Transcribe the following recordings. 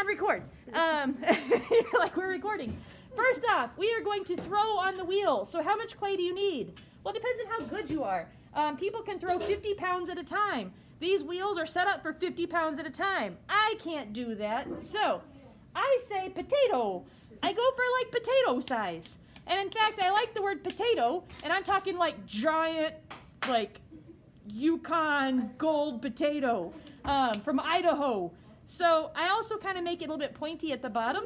on record. You're like, we're recording. First off, we are going to throw on the wheel. So how much clay do you need? Well, it depends on how good you are. People can throw 50 pounds at a time. These wheels are set up for 50 pounds at a time. I can't do that. So I say potato. I go for like potato size. And in fact, I like the word potato, and I'm talking like giant, like Yukon gold potato from Idaho. So I also kind of make it a little bit pointy at the bottom.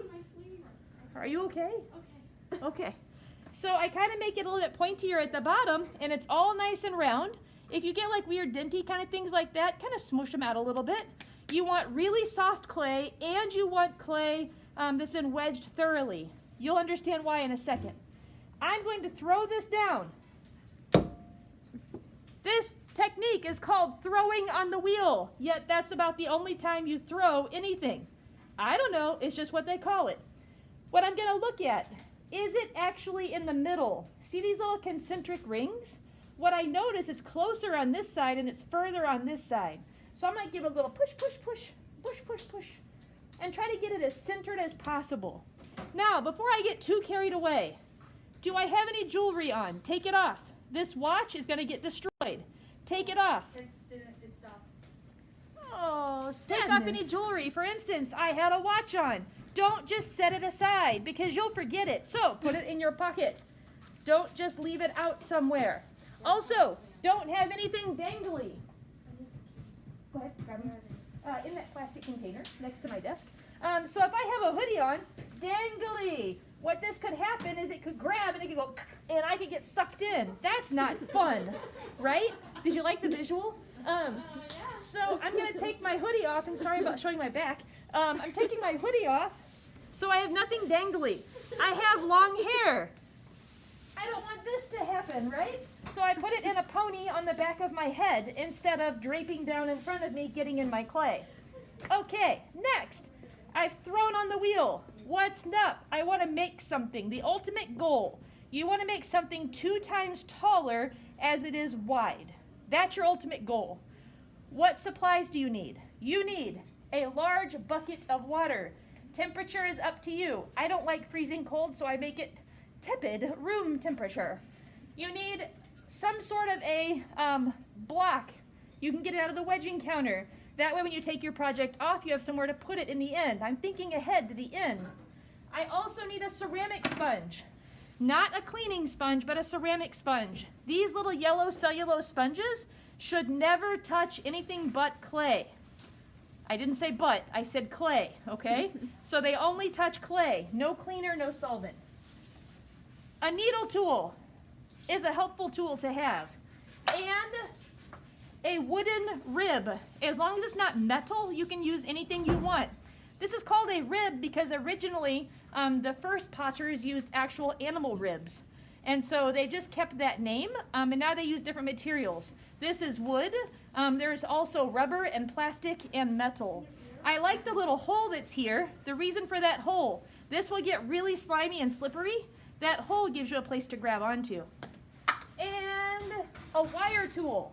Are you okay? Okay. So I kind of make it a little bit pointier at the bottom, and it's all nice and round. If you get like weird denty kind of things like that, kind of smush them out a little bit. You want really soft clay, and you want clay that's been wedged thoroughly. You'll understand why in a second. I'm going to throw this down. This technique is called throwing on the wheel, yet that's about the only time you throw anything. I don't know, it's just what they call it. What I'm going to look at, is it actually in the middle? See these little concentric rings? What I notice, it's closer on this side and it's further on this side. So I might give it a little push, push, push, push, push, push, and try to get it as centered as possible. Now, before I get too carried away, do I have any jewelry on? Take it off. This watch is going to get destroyed. Take it off. It stopped. Oh, take off any jewelry. For instance, I had a watch on. Don't just set it aside because you'll forget it. So put it in your pocket. Don't just leave it out somewhere. Also, don't have anything dangly. Go ahead, grab them. In that plastic container next to my desk. So if I have a hoodie on, dangly. What this could happen is it could grab and it could go, and I could get sucked in. That's not fun, right? Did you like the visual? So I'm going to take my hoodie off, and sorry about showing my back. I'm taking my hoodie off so I have nothing dangly. I have long hair. I don't want this to happen, right? So I put it in a pony on the back of my head instead of draping down in front of me, getting in my clay. Okay, next. I've thrown on the wheel. What's up? I want to make something. The ultimate goal. You want to make something 2 times taller as it is wide. That's your ultimate goal. What supplies do you need? You need a large bucket of water. Temperature is up to you. I don't like freezing cold, so I make it tepid, room temperature. You need some sort of a block. You can get it out of the wedging counter. That way when you take your project off, you have somewhere to put it in the end. I'm thinking ahead to the end. I also need a ceramic sponge. Not a cleaning sponge, but a ceramic sponge. These little yellow cellulose sponges should never touch anything but clay. I didn't say but, I said clay, okay? So they only touch clay. No cleaner, no solvent. A needle tool is a helpful tool to have. And a wooden rib. As long as it's not metal, you can use anything you want. This is called a rib because originally the first potters used actual animal ribs. And so they just kept that name, and now they use different materials. This is wood. There's also rubber and plastic and metal. I like the little hole that's here. The reason for that hole, this will get really slimy and slippery. That hole gives you a place to grab onto. And a wire tool.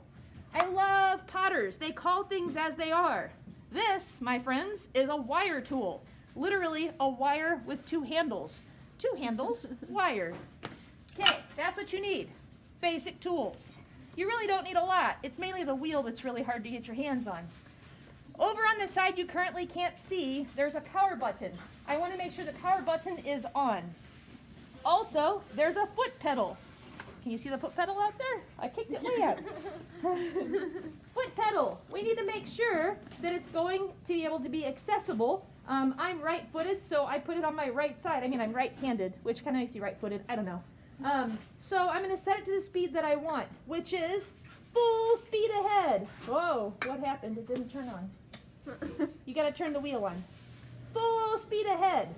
I love potters. They call things as they are. This, my friends, is a wire tool. Literally a wire with 2 handles. 2 handles, wire. Okay, that's what you need. Basic tools. You really don't need a lot. It's mainly the wheel that's really hard to get your hands on. Over on the side you currently can't see, there's a power button. I want to make sure the power button is on. Also, there's a foot pedal. Can you see the foot pedal out there? I kicked it way out. Foot pedal. We need to make sure that it's going to be able to be accessible. I'm right-footed, so I put it on my right side. I mean, I'm right-handed, which kind of makes you right-footed. I don't know. So I'm going to set it to the speed that I want, which is full speed ahead. Whoa, what happened? It didn't turn on. You got to turn the wheel on. Full speed ahead.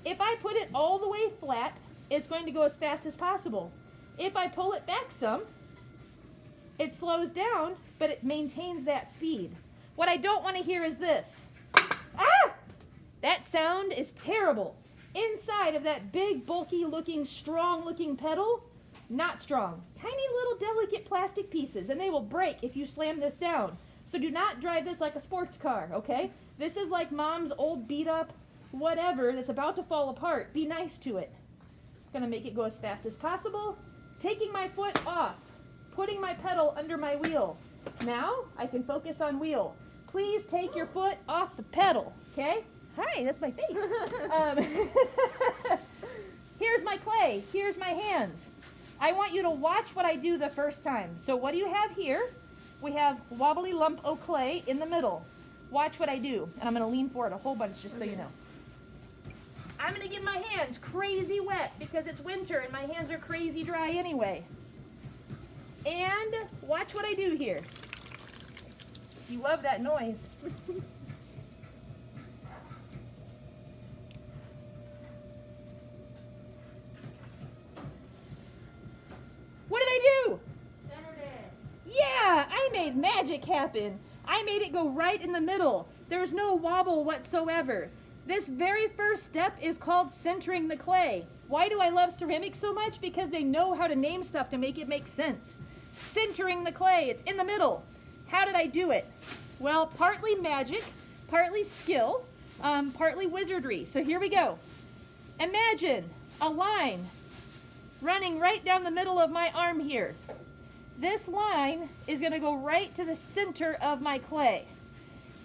If I put it all the way flat, it's going to go as fast as possible. If I pull it back some, it slows down, but it maintains that speed. What I don't want to hear is this. Ah! That sound is terrible. Inside of that big, bulky looking, strong looking pedal, not strong. Tiny little delicate plastic pieces, and they will break if you slam this down. So do not drive this like a sports car, okay? This is like mom's old beat up whatever that's about to fall apart. Be nice to it. Gonna make it go as fast as possible. Taking my foot off, putting my pedal under my wheel. Now I can focus on wheel. Please take your foot off the pedal, okay? Hi, that's my face. Here's my clay, here's my hands. I want you to watch what I do the first time. So what do you have here? We have wobbly lump of clay in the middle. Watch what I do. And I'm gonna lean forward a whole bunch just so you know. I'm gonna get my hands crazy wet because it's winter and my hands are crazy dry anyway. And watch what I do here. You love that noise. What did I do? Centered it. Yeah, I made magic happen. I made it go right in the middle. There's no wobble whatsoever. This very first step is called centering the clay. Why do I love ceramics so much? Because they know how to name stuff to make it make sense. Centering the clay, it's in the middle. How did I do it? Well, partly magic, partly skill, partly wizardry. So here we go. Imagine a line running right down the middle of my arm here. This line is going to go right to the center of my clay.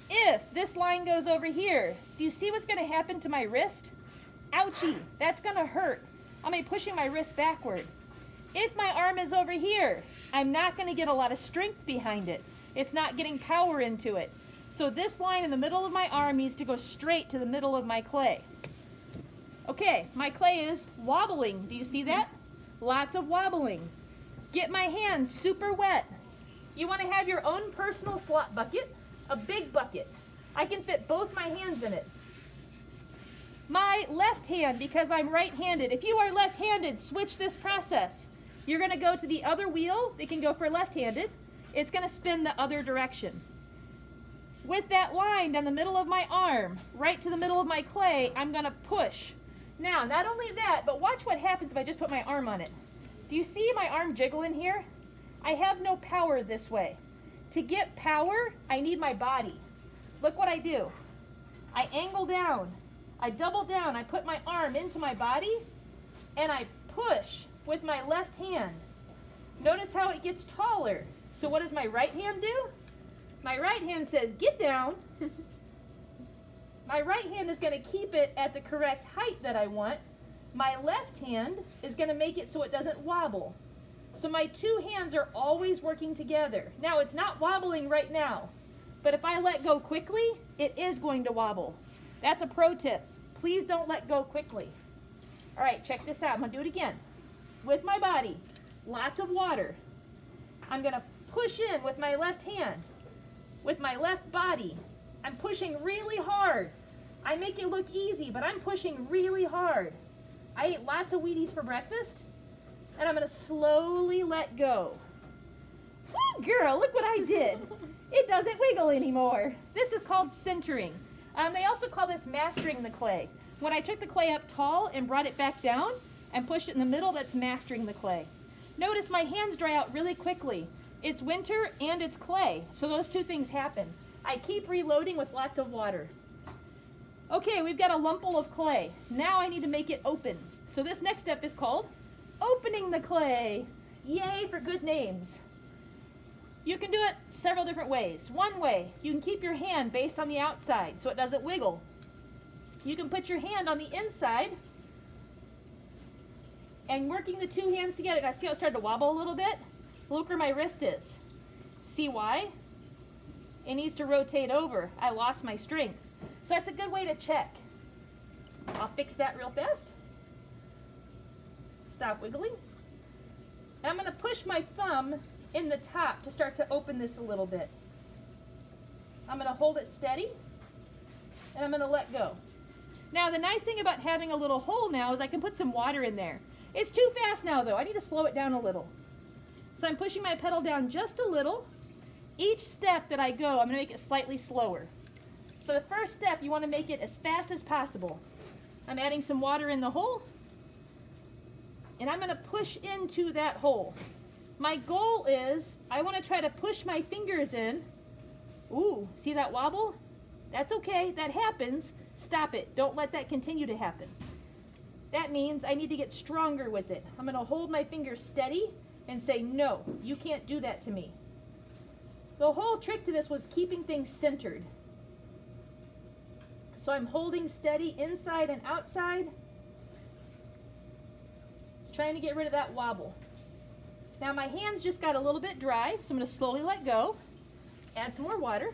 If this line goes over here, do you see what's going to happen to my wrist? Ouchie, that's going to hurt. I'm going to be pushing my wrist backward. If my arm is over here, I'm not going to get a lot of strength behind it. It's not getting power into it. So this line in the middle of my arm needs to go straight to the middle of my clay. Okay, my clay is wobbling. Do you see that? Lots of wobbling. Get my hands super wet. You want to have your own personal slop bucket, a big bucket. I can fit both my hands in it. My left hand, because I'm right-handed. If you are left-handed, switch this process. You're going to go to the other wheel. They can go for left-handed. It's going to spin the other direction. With that line down the middle of my arm, right to the middle of my clay, I'm going to push. Now, not only that, but watch what happens if I just put my arm on it. Do you see my arm jiggle in here? I have no power this way. To get power, I need my body. Look what I do. I angle down. I double down. I put my arm into my body, and I push with my left hand. Notice how it gets taller. So what does my right hand do? My right hand says, get down. My right hand is going to keep it at the correct height that I want. My left hand is going to make it so it doesn't wobble. So my two hands are always working together. Now, it's not wobbling right now, but if I let go quickly, it is going to wobble. That's a pro tip. Please don't let go quickly. All right, check this out. I'm going to do it again. With my body, lots of water. I'm going to push in with my left hand. With my left body, I'm pushing really hard. I make it look easy, but I'm pushing really hard. I ate lots of Wheaties for breakfast, and I'm going to slowly let go. Woo, girl, look what I did. It doesn't wiggle anymore. This is called centering. They also call this mastering the clay. When I took the clay up tall and brought it back down and pushed it in the middle, that's mastering the clay. Notice my hands dry out really quickly. It's winter and it's clay, so those two things happen. I keep reloading with lots of water. Okay, we've got a lumpful of clay. Now I need to make it open. So this next step is called opening the clay. Yay for good names. You can do it several different ways. One way, you can keep your hand based on the outside so it doesn't wiggle. You can put your hand on the inside and working the two hands together. Now see how it started to wobble a little bit? Look where my wrist is. See why? It needs to rotate over. I lost my strength. So that's a good way to check. I'll fix that real fast. Stop wiggling. And I'm going to push my thumb in the top to start to open this a little bit. I'm going to hold it steady, and I'm going to let go. Now, the nice thing about having a little hole now is I can put some water in there. It's too fast now, though. I need to slow it down a little. So I'm pushing my pedal down just a little. Each step that I go, I'm going to make it slightly slower. So the first step, you want to make it as fast as possible. I'm adding some water in the hole, and I'm going to push into that hole. My goal is I want to try to push my fingers in. Ooh, see that wobble? That's okay, that happens. Stop it. Don't let that continue to happen. That means I need to get stronger with it. I'm going to hold my fingers steady and say, no, you can't do that to me. The whole trick to this was keeping things centered. So I'm holding steady inside and outside, trying to get rid of that wobble. Now my hands just got a little bit dry, so I'm going to slowly let go. Add some more water.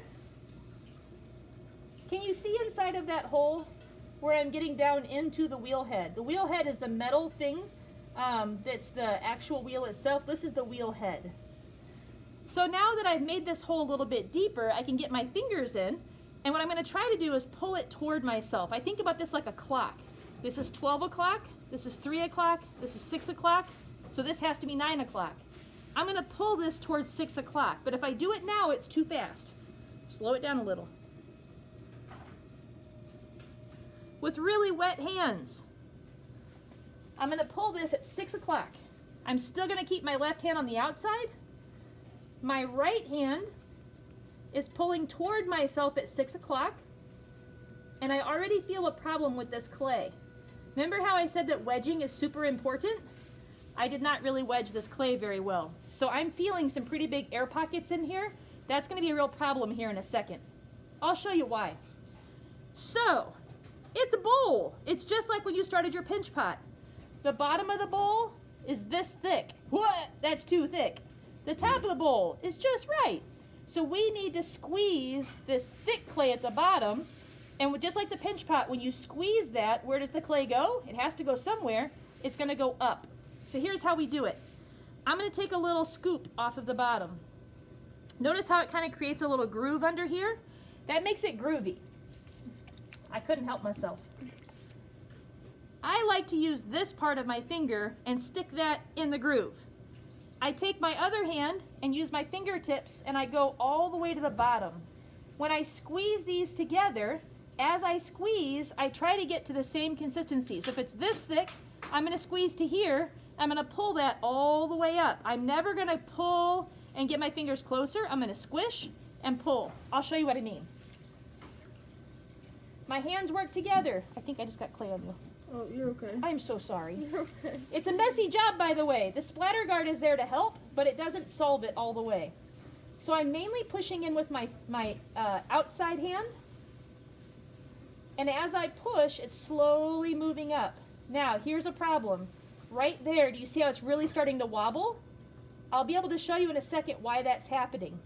Can you see inside of that hole where I'm getting down into the wheel head? The wheel head is the metal thing that's the actual wheel itself. This is the wheel head. So now that I've made this hole a little bit deeper, I can get my fingers in, and what I'm going to try to do is pull it toward myself. I think about this like a clock. This is 12 o'clock, this is 3 o'clock, this is 6 o'clock, so this has to be 9 o'clock. I'm going to pull this towards 6 o'clock, but if I do it now, it's too fast. Slow it down a little. With really wet hands, I'm going to pull this at 6 o'clock. I'm still going to keep my left hand on the outside. My right hand is pulling toward myself at 6 o'clock, and I already feel a problem with this clay. Remember how I said that wedging is super important? I did not really wedge this clay very well. So I'm feeling some pretty big air pockets in here. That's going to be a real problem here in a second. I'll show you why. So, it's a bowl. It's just like when you started your pinch pot. The bottom of the bowl is this thick. What? That's too thick. The top of the bowl is just right. So we need to squeeze this thick clay at the bottom. And just like the pinch pot, when you squeeze that, where does the clay go? It has to go somewhere. It's going to go up. So here's how we do it. I'm going to take a little scoop off of the bottom. Notice how it kind of creates a little groove under here? That makes it groovy. I couldn't help myself. I like to use this part of my finger and stick that in the groove. I take my other hand and use my fingertips and I go all the way to the bottom. When I squeeze these together, as I squeeze, I try to get to the same consistency. So if it's this thick, I'm going to squeeze to here. I'm going to pull that all the way up. I'm never going to pull and get my fingers closer. I'm going to squish and pull. I'll show you what I mean. My hands work together. I think I just got clay on you. Oh, you're okay. I'm so sorry. You're okay. It's a messy job, by the way. The splatter guard is there to help, but it doesn't solve it all the way. So I'm mainly pushing in with my outside hand. And as I push, it's slowly moving up. Now, here's a problem. Right there, do you see how it's really starting to wobble? I'll be able to show you in a second why that's happening.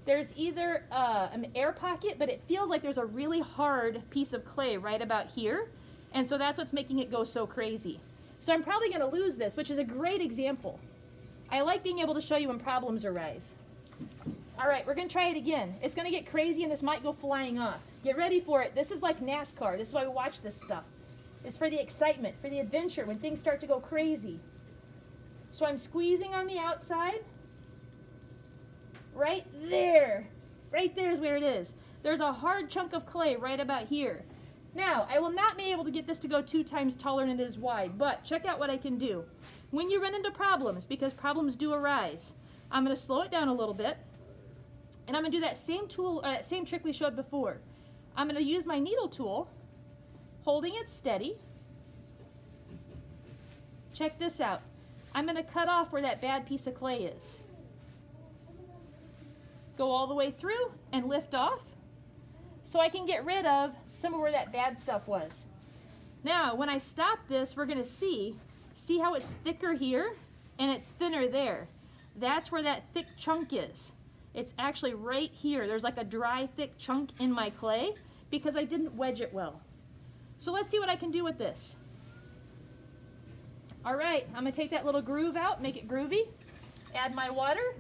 There's either an air pocket, but it feels like there's a really hard piece of clay right about here. And so that's what's making it go so crazy. So I'm probably going to lose this, which is a great example. I like being able to show you when problems arise. All right, we're going to try it again. It's going to get crazy and this might go flying off. Get ready for it. This is like NASCAR. This is why we watch this stuff. It's for the excitement, for the adventure, when things start to go crazy. So I'm squeezing on the outside. Right there. Right there is where it is. There's a hard chunk of clay right about here. Now, I will not be able to get this to go 2 times taller than it is wide, but check out what I can do. When you run into problems, because problems do arise, I'm going to slow it down a little bit, and I'm going to do that same tool, that same trick we showed before. I'm going to use my needle tool, holding it steady. Check this out. I'm going to cut off where that bad piece of clay is. Go all the way through and lift off so I can get rid of some of where that bad stuff was. Now, when I stop this, we're going to see how it's thicker here and it's thinner there. That's where that thick chunk is. It's actually right here. There's like a dry, thick chunk in my clay because I didn't wedge it well. So let's see what I can do with this. All right, I'm going to take that little groove out, make it groovy, add my water.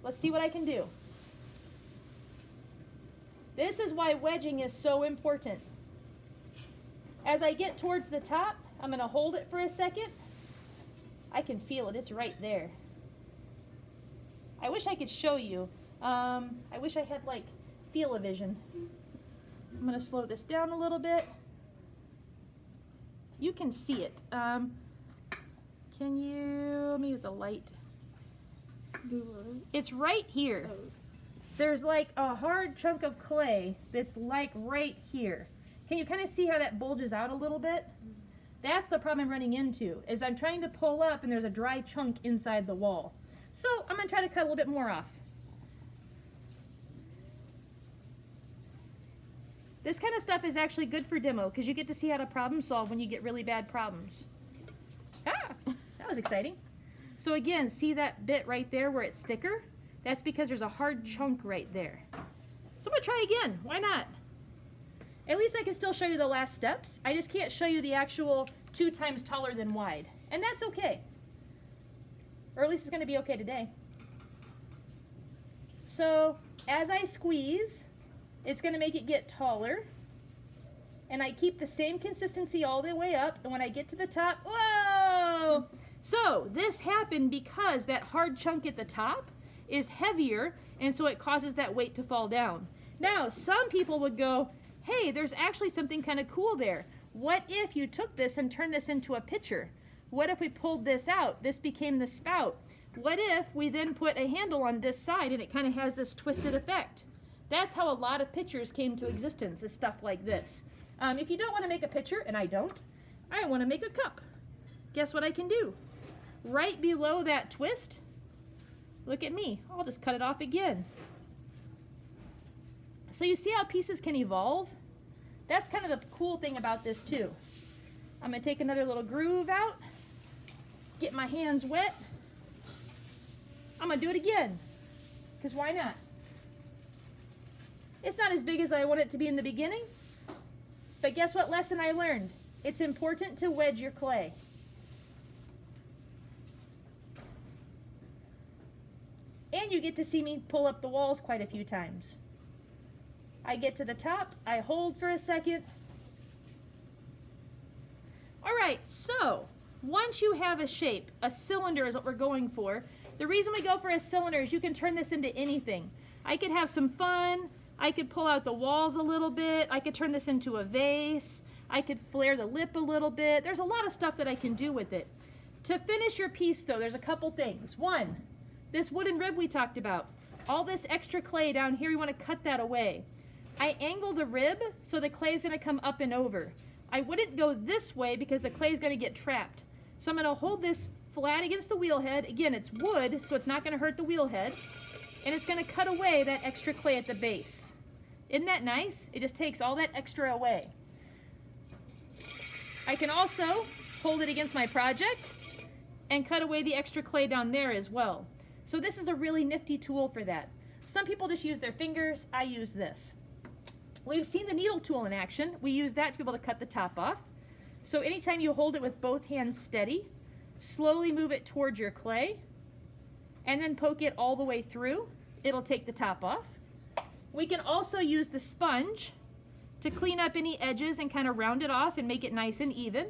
Let's see what I can do. This is why wedging is so important. As I get towards the top, I'm going to hold it for a second. I can feel it. It's right there. I wish I could show you. I wish I had like feel-o-vision. I'm going to slow this down a little bit. You can see it. Can you, let me use the light. It's right here. There's like a hard chunk of clay that's like right here. Can you kind of see how that bulges out a little bit? That's the problem I'm running into, is I'm trying to pull up and there's a dry chunk inside the wall. So I'm going to try to cut a little bit more off. This kind of stuff is actually good for demo because you get to see how to problem solve when you get really bad problems. Ah, that was exciting. So again, see that bit right there where it's thicker? That's because there's a hard chunk right there. So I'm going to try again. Why not? At least I can still show you the last steps. I just can't show you the actual 2 times taller than wide. And that's okay. Or at least it's going to be okay today. So as I squeeze, it's going to make it get taller. And I keep the same consistency all the way up. And when I get to the top, whoa! So this happened because that hard chunk at the top is heavier, and so it causes that weight to fall down. Now, some people would go, hey, there's actually something kind of cool there. What if you took this and turned this into a pitcher? What if we pulled this out? This became the spout. What if we then put a handle on this side and it kind of has this twisted effect? That's how a lot of pitchers came to existence, is stuff like this. If you don't want to make a pitcher, and I don't, I want to make a cup. Guess what I can do? Right below that twist, look at me. I'll just cut it off again. So you see how pieces can evolve? That's kind of the cool thing about this too. I'm going to take another little groove out, get my hands wet. I'm going to do it again, because why not? It's not as big as I want it to be in the beginning, but guess what lesson I learned? It's important to wedge your clay. And you get to see me pull up the walls quite a few times. I get to the top, I hold for a second. All right, so once you have a shape, a cylinder is what we're going for. The reason we go for a cylinder is you can turn this into anything. I could have some fun. I could pull out the walls a little bit. I could turn this into a vase. I could flare the lip a little bit. There's a lot of stuff that I can do with it. To finish your piece though, there's a couple things. One, this wooden rib we talked about. All this extra clay down here, we want to cut that away. I angle the rib so the clay is going to come up and over. I wouldn't go this way because the clay is going to get trapped. So I'm going to hold this flat against the wheel head. Again, it's wood, so it's not going to hurt the wheel head. And it's going to cut away that extra clay at the base. Isn't that nice? It just takes all that extra away. I can also hold it against my project and cut away the extra clay down there as well. So this is a really nifty tool for that. Some people just use their fingers. I use this. We've seen the needle tool in action. We use that to be able to cut the top off. So anytime you hold it with both hands steady, slowly move it towards your clay, and then poke it all the way through. It'll take the top off. We can also use the sponge to clean up any edges and kind of round it off and make it nice and even.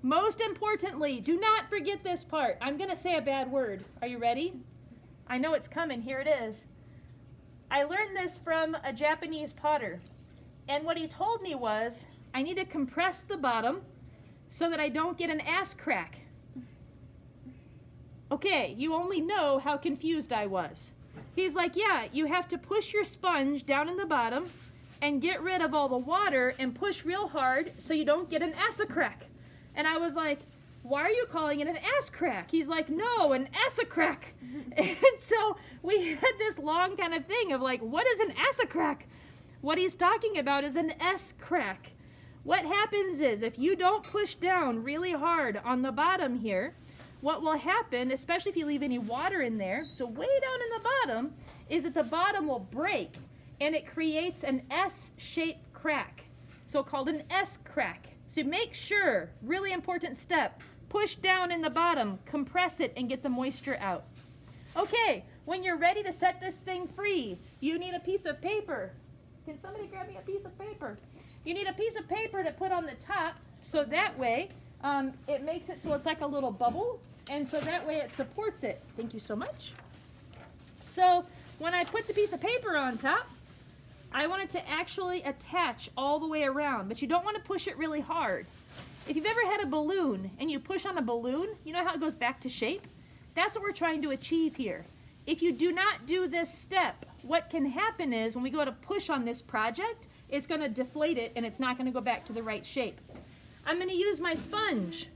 Most importantly, do not forget this part. I'm going to say a bad word. Are you ready? I know it's coming. Here it is. I learned this from a Japanese potter. And what he told me was, I need to compress the bottom so that I don't get an ass crack. Okay, you only know how confused I was. He's like, yeah, you have to push your sponge down in the bottom and get rid of all the water and push real hard so you don't get an ass crack. And I was like, why are you calling it an ass crack? He's like, no, an ass crack. And so we had this long kind of thing of like, what is an ass crack? What he's talking about is an S crack. What happens is if you don't push down really hard on the bottom here, what will happen, especially if you leave any water in there, so way down in the bottom, is that the bottom will break and it creates an S-shaped crack, so called an S crack. So make sure, really important step, push down in the bottom, compress it, and get the moisture out. Okay, when you're ready to set this thing free, you need a piece of paper. Can somebody grab me a piece of paper? You need a piece of paper to put on the top, so that way it makes it so it's like a little bubble, and so that way it supports it. Thank you so much. So when I put the piece of paper on top, I want it to actually attach all the way around, but you don't want to push it really hard. If you've ever had a balloon and you push on a balloon, you know how it goes back to shape? That's what we're trying to achieve here. If you do not do this step, what can happen is when we go to push on this project, it's going to deflate it and it's not going to go back to the right shape. I'm going to use my sponge.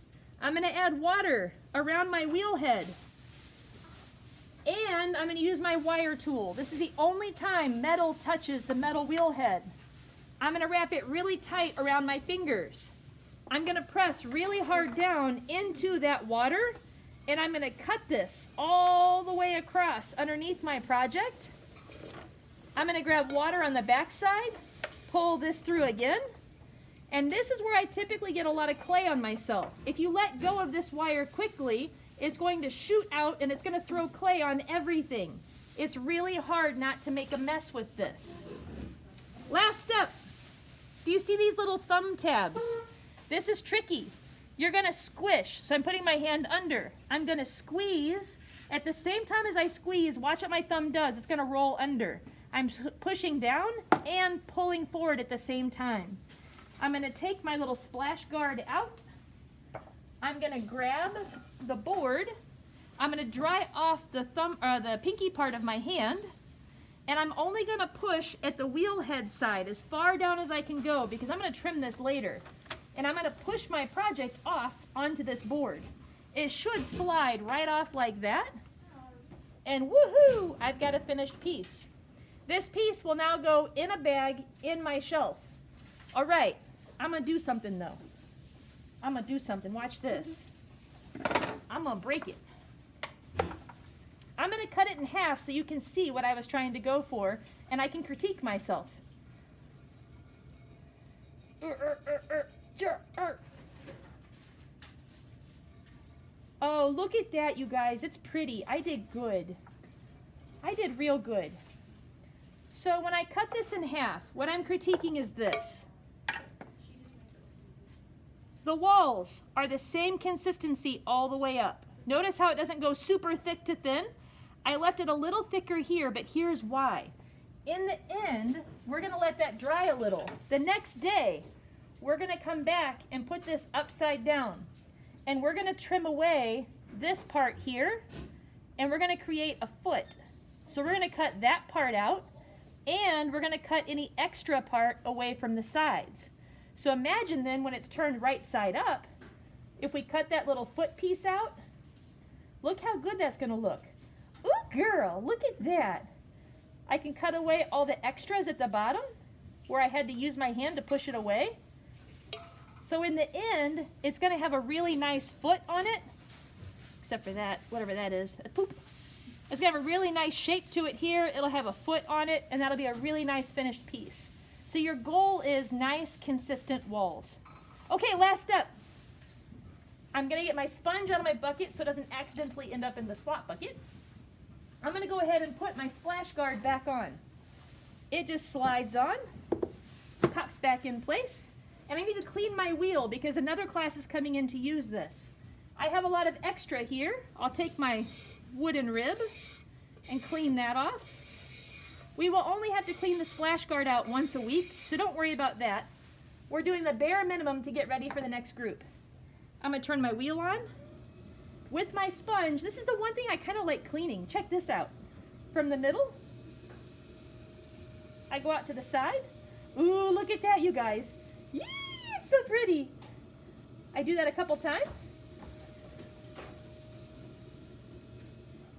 I'm going to add water around my wheel head. And I'm going to use my wire tool. This is the only time metal touches the metal wheel head. I'm going to wrap it really tight around my fingers. I'm going to press really hard down into that water, and I'm going to cut this all the way across underneath my project. I'm going to grab water on the back side, pull this through again, and this is where I typically get a lot of clay on myself. If you let go of this wire quickly, it's going to shoot out and it's going to throw clay on everything. It's really hard not to make a mess with this. Last step. Do you see these little thumb tabs? This is tricky. You're going to squish. So I'm putting my hand under. I'm going to squeeze. At the same time as I squeeze, watch what my thumb does. It's going to roll under. I'm pushing down and pulling forward at the same time. I'm going to take my little splash guard out. I'm going to grab the board. I'm going to dry off the pinky part of my hand. And I'm only going to push at the wheel head side as far down as I can go because I'm going to trim this later. And I'm going to push my project off onto this board. It should slide right off like that. And woohoo! I've got a finished piece. This piece will now go in a bag in my shelf. All right, I'm going to do something though. I'm going to do something. Watch this. I'm going to break it. I'm going to cut it in half so you can see what I was trying to go for, and I can critique myself. Oh, look at that, you guys. It's pretty. I did good. I did real good. So when I cut this in half, what I'm critiquing is this. The walls are the same consistency all the way up. Notice how it doesn't go super thick to thin? I left it a little thicker here, but here's why. In the end, we're going to let that dry a little. The next day, we're going to come back and put this upside down. And we're going to trim away this part here, and we're going to create a foot. So we're going to cut that part out, and we're going to cut any extra part away from the sides. So imagine then when it's turned right side up, if we cut that little foot piece out, look how good that's going to look. Ooh, girl, look at that. I can cut away all the extras at the bottom where I had to use my hand to push it away. So in the end, it's going to have a really nice foot on it, except for that, whatever that is. Poop. It's going to have a really nice shape to it here. It'll have a foot on it, and that'll be a really nice finished piece. So your goal is nice, consistent walls. Okay, last step. I'm going to get my sponge out of my bucket so it doesn't accidentally end up in the slop bucket. I'm going to go ahead and put my splash guard back on. It just slides on, pops back in place, and I need to clean my wheel because another class is coming in to use this. I have a lot of extra here. I'll take my wooden rib and clean that off. We will only have to clean the splash guard out once a week, so don't worry about that. We're doing the bare minimum to get ready for the next group. I'm going to turn my wheel on. With my sponge, this is the one thing I kind of like cleaning. Check this out. From the middle, I go out to the side. Ooh, look at that, you guys. Yee, it's so pretty. I do that a couple times.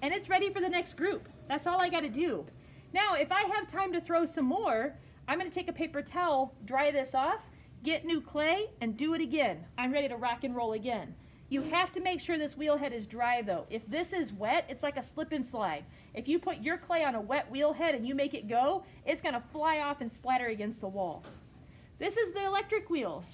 And it's ready for the next group. That's all I got to do. Now, if I have time to throw some more, I'm going to take a paper towel, dry this off, get new clay, and do it again. I'm ready to rock and roll again. You have to make sure this wheel head is dry though. If this is wet, it's like a slip and slide. If you put your clay on a wet wheel head and you make it go, it's going to fly off and splatter against the wall. This is the electric wheel.